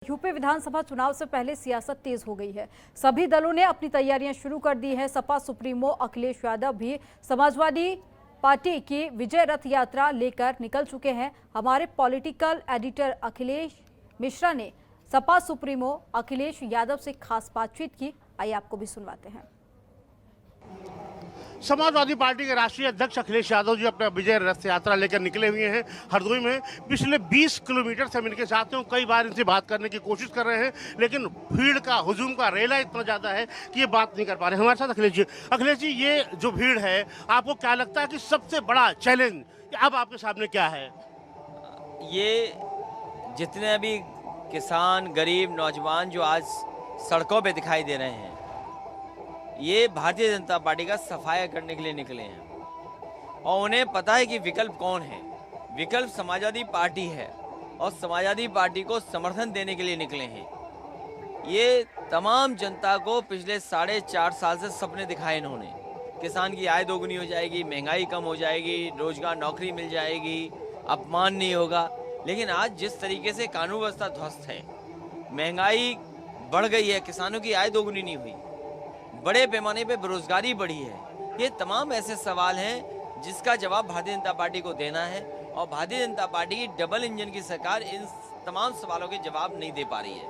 UP विधानसभा चुनाव से पहले सियासत तेज हो गई है। सभी दलों ने अपनी तैयारियां शुरू कर दी है। सपा सुप्रीमो अखिलेश यादव भी समाजवादी पार्टी की विजय रथ यात्रा लेकर निकल चुके हैं। हमारे पॉलिटिकल एडिटर अखिलेश मिश्रा ने सपा सुप्रीमो अखिलेश यादव से खास बातचीत की। आइए आपको भी सुनवाते हैं। समाजवादी पार्टी के राष्ट्रीय अध्यक्ष अखिलेश यादव जी अपना विजय रथ यात्रा लेकर निकले हुए हैं। हरदोई में पिछले 20 किलोमीटर से हम इनके साथ हैं। कई बार इनसे बात करने की कोशिश कर रहे हैं, लेकिन भीड़ का हुजूम का रेला इतना ज़्यादा है कि ये बात नहीं कर पा रहे। हमारे साथ अखिलेश जी, ये जो भीड़ है, आपको क्या लगता है कि सबसे बड़ा चैलेंज अब आपके सामने क्या है? ये जितने अभी किसान, गरीब, नौजवान जो आज सड़कों पे दिखाई दे रहे हैं, ये भारतीय जनता पार्टी का सफाया करने के लिए निकले हैं और उन्हें पता है कि विकल्प कौन है। विकल्प समाजवादी पार्टी है और समाजवादी पार्टी को समर्थन देने के लिए निकले हैं। ये तमाम जनता को पिछले 4.5 साल से सपने दिखाए इन्होंने। किसान की आय दोगुनी हो जाएगी, महंगाई कम हो जाएगी, रोजगार नौकरी मिल जाएगी, अपमान नहीं होगा। लेकिन आज जिस तरीके से कानून व्यवस्था ध्वस्त है, महंगाई बढ़ गई है, किसानों की आय दोगुनी नहीं हुई, बड़े पैमाने पे बेरोजगारी बढ़ी है, ये तमाम ऐसे सवाल हैं जिसका जवाब भारतीय जनता पार्टी को देना है। और भारतीय जनता पार्टी की डबल इंजन की सरकार इन तमाम सवालों के जवाब नहीं दे पा रही है।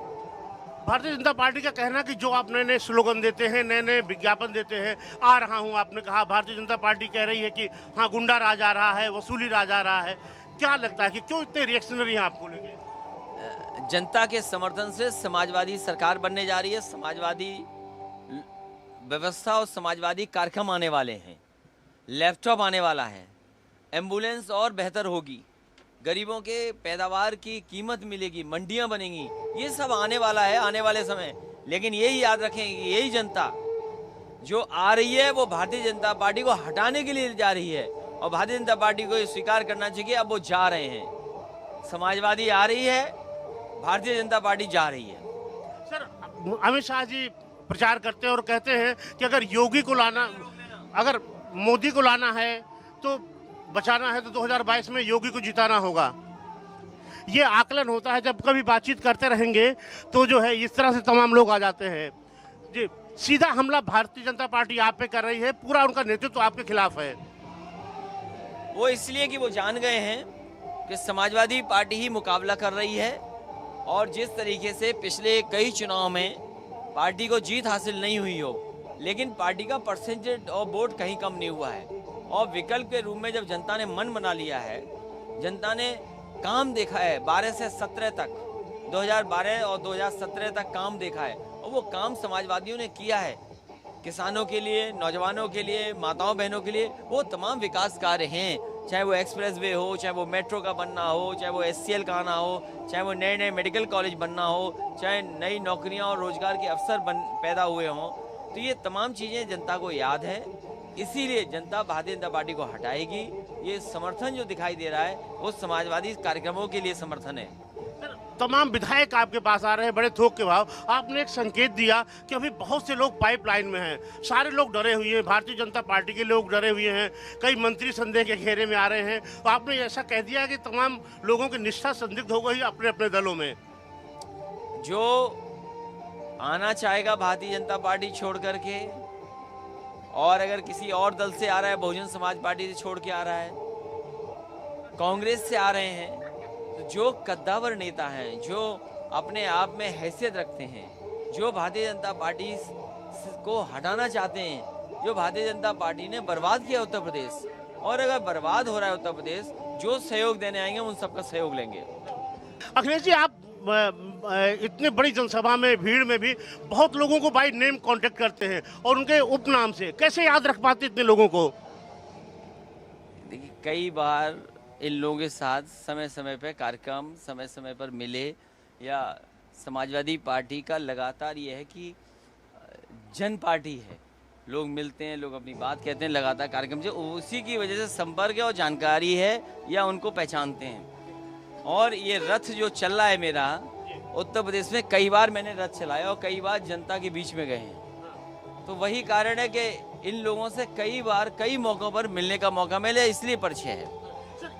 भारतीय जनता पार्टी का कहना कि जो आप नए नए स्लोगन देते हैं, नए नए विज्ञापन देते हैं, आ रहा हूं, आपने कहा भारतीय जनता पार्टी कह रही है कि हाँ, गुंडा राज आ रहा है, वसूली राज आ रहा है। क्या लगता है कि क्यों इतने रिएक्शनरी हैं आपको लेके? जनता के समर्थन से समाजवादी सरकार बनने जा रही है, समाजवादी व्यवस्था और समाजवादी कार्यक्रम आने वाले हैं, लैपटॉप आने वाला है, एम्बुलेंस और बेहतर होगी, गरीबों के पैदावार की कीमत मिलेगी, मंडियां बनेंगी, ये सब आने वाला है आने वाले समय। लेकिन यही याद रखें कि यही जनता जो आ रही है वो भारतीय जनता पार्टी को हटाने के लिए जा रही है और भारतीय जनता पार्टी को ये स्वीकार करना चाहिए अब वो जा रहे हैं। समाजवादी आ रही है, भारतीय जनता पार्टी जा रही है। सर, अमित शाह जी प्रचार करते हैं और कहते हैं कि अगर योगी को लाना, अगर मोदी को लाना है तो बचाना है तो 2022 में योगी को जिताना होगा। ये आकलन होता है, जब कभी बातचीत करते रहेंगे तो जो है इस तरह से तमाम लोग आ जाते हैं। जी, सीधा हमला भारतीय जनता पार्टी आप पे कर रही है, पूरा उनका नेतृत्व आपके खिलाफ है। वो इसलिए कि वो जान गए हैं कि समाजवादी पार्टी ही मुकाबला कर रही है और जिस तरीके से पिछले कई चुनाव में पार्टी को जीत हासिल नहीं हुई हो, लेकिन पार्टी का परसेंटेज और वोट कहीं कम नहीं हुआ है। और विकल्प के रूप में जब जनता ने मन बना लिया है, जनता ने काम देखा है 12 से 17 तक, 2012 और 2017 तक काम देखा है और वो काम समाजवादियों ने किया है। किसानों के लिए, नौजवानों के लिए, माताओं बहनों के लिए वो तमाम विकास कार्य हैं, चाहे वो एक्सप्रेस वे हो, चाहे वो मेट्रो का बनना हो, चाहे वो SCL का आना हो, चाहे वो नए नए मेडिकल कॉलेज बनना हो, चाहे नई नौकरियां और रोजगार के अवसर पैदा हुए हों। तो ये तमाम चीज़ें जनता को याद है, इसीलिए जनता भारतीय जनता पार्टी को हटाएगी। ये समर्थन जो दिखाई दे रहा है वो समाजवादी कार्यक्रमों के लिए समर्थन है। तमाम विधायक आपके पास आ रहे हैं बड़े थोक के भाव। आपने एक संकेत दिया कि अभी बहुत से लोग पाइपलाइन में हैं, सारे लोग डरे हुए हैं, भारतीय जनता पार्टी के लोग डरे हुए हैं, कई मंत्री संदेह के घेरे में आ रहे हैं। तो आपने ऐसा कह दिया कि तमाम लोगों की निष्ठा संदिग्ध हो गई अपने अपने दलों में। जो आना चाहेगा भारतीय जनता पार्टी छोड़ करके, और अगर किसी और दल से आ रहा है, बहुजन समाज पार्टी से छोड़ के आ रहा है, कांग्रेस से आ रहे हैं, तो जो कद्दावर नेता हैं, जो अपने आप में हैसियत रखते हैं, जो भारतीय जनता पार्टी को हटाना चाहते हैं, जो भारतीय जनता पार्टी ने बर्बाद किया उत्तर प्रदेश, और अगर बर्बाद हो रहा है उत्तर प्रदेश, जो सहयोग देने आएंगे उन सबका सहयोग लेंगे। अखिलेश जी, आप इतने बड़ी जनसभा में, भीड़ में भी बहुत लोगों को बाय नेम कांटेक्ट करते हैं और उनके उपनाम से, कैसे याद रख पाते इतने लोगों को? देखिए, कई बार इन लोगों के साथ समय समय पर कार्यक्रम समय समय पर मिले, या समाजवादी पार्टी का लगातार ये है कि जन पार्टी है, लोग मिलते हैं, लोग अपनी बात कहते हैं, लगातार कार्यक्रम जो उसी की वजह से संपर्क और जानकारी है या उनको पहचानते हैं। और ये रथ जो चल रहा है मेरा उत्तर प्रदेश में, कई बार मैंने रथ चलाया और कई बार जनता के बीच में गए हैं। तो वही कारण है कि इन लोगों से कई बार कई मौक़ों पर मिलने का मौका मिले, इसलिए परिचय है।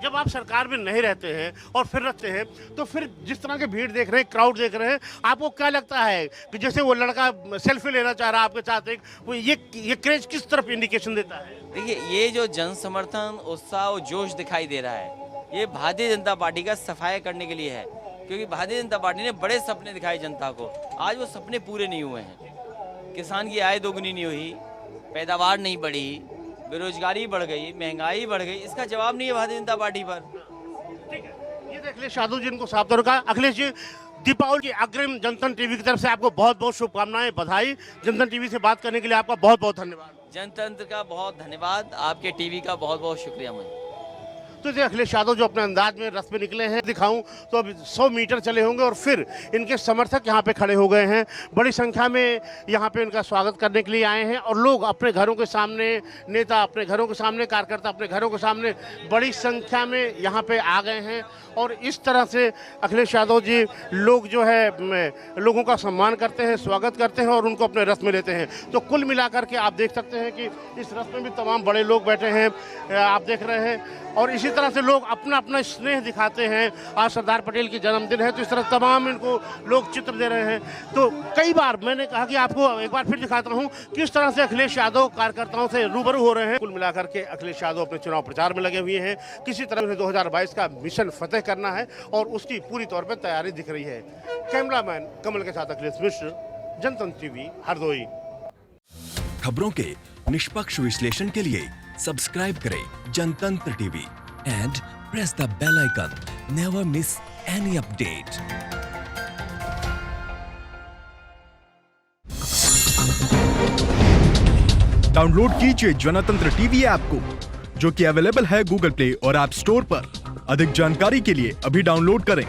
जब आप सरकार में नहीं रहते हैं और फिर रहते हैं तो फिर जिस तरह के भीड़ देख रहे हैं, क्राउड देख रहे हैं, आपको क्या लगता है कि जैसे वो लड़का सेल्फी लेना चाह रहा है आपके साथ, एक वो ये क्रेज किस तरफ इंडिकेशन देता है? देखिए, ये जो जन समर्थन, उत्साह और जोश दिखाई दे रहा है, ये भारतीय जनता पार्टी का सफाया करने के लिए है, क्योंकि भारतीय जनता पार्टी ने बड़े सपने दिखाए जनता को। आज वो सपने पूरे नहीं हुए हैं। किसान की आय दोगुनी नहीं हुई, पैदावार नहीं बढ़ी, बेरोजगारी बढ़ गई, महंगाई बढ़ गई। इसका जवाब नहीं है भारतीय जनता पार्टी पर। ठीक है, ये तो अखिलेश यादव जी इनको साफ तौर का। अखिलेश जी, दीपावली की अग्रिम जनतन टीवी की तरफ से आपको बहुत बहुत शुभकामनाएं, बधाई। जनतन टीवी से बात करने के लिए आपका बहुत बहुत धन्यवाद। जनतंत्र का बहुत धन्यवाद, आपके टीवी का बहुत बहुत शुक्रिया। मैं तो ये अखिलेश यादव जो अपने अंदाज में रथ में निकले हैं, दिखाऊं तो अब 100 मीटर चले होंगे और फिर इनके समर्थक यहाँ पे खड़े हो गए हैं। बड़ी संख्या में यहाँ पे इनका स्वागत करने के लिए आए हैं और लोग अपने घरों के सामने, नेता अपने घरों के सामने, कार्यकर्ता अपने घरों के सामने बड़ी संख्या में यहाँ पे आ गए हैं। और इस तरह से अखिलेश यादव जी लोग जो है लोगों का सम्मान करते हैं, स्वागत करते हैं और उनको अपने रथ में लेते हैं। तो कुल मिलाकर के आप देख सकते हैं कि इस रथ में भी तमाम बड़े लोग बैठे हैं, आप देख रहे हैं। और इसी तरह से लोग अपना अपना स्नेह दिखाते हैं। आज सरदार पटेल की जन्मदिन है तो इस तरह तमाम इनको लोग चित्र दे रहे हैं। तो कई बार मैंने कहा कि आपको एक बार फिर दिखाता हूं किस तरह से अखिलेश यादव कार्यकर्ताओं से रूबरू हो रहे हैं। कुल मिलाकर के अखिलेश यादव अपने चुनाव प्रचार में लगे हुए हैं। किसी तरह उन्हें 2022 का मिशन फतेह करना है और उसकी पूरी तौर पर तैयारी दिख रही है। कैमरामैन कमल के साथ अखिलेश मिश्र, जनतंत्र टीवी, हरदोई। खबरों के निष्पक्ष विश्लेषण के लिए सब्सक्राइब करें Janatantra TV and press the bell icon. Never miss any update. Download कीजिए जनतंत्र टीवी ऐप को, जो कि अवेलेबल है गूगल प्ले और ऐप स्टोर पर। अधिक जानकारी के लिए अभी डाउनलोड करें।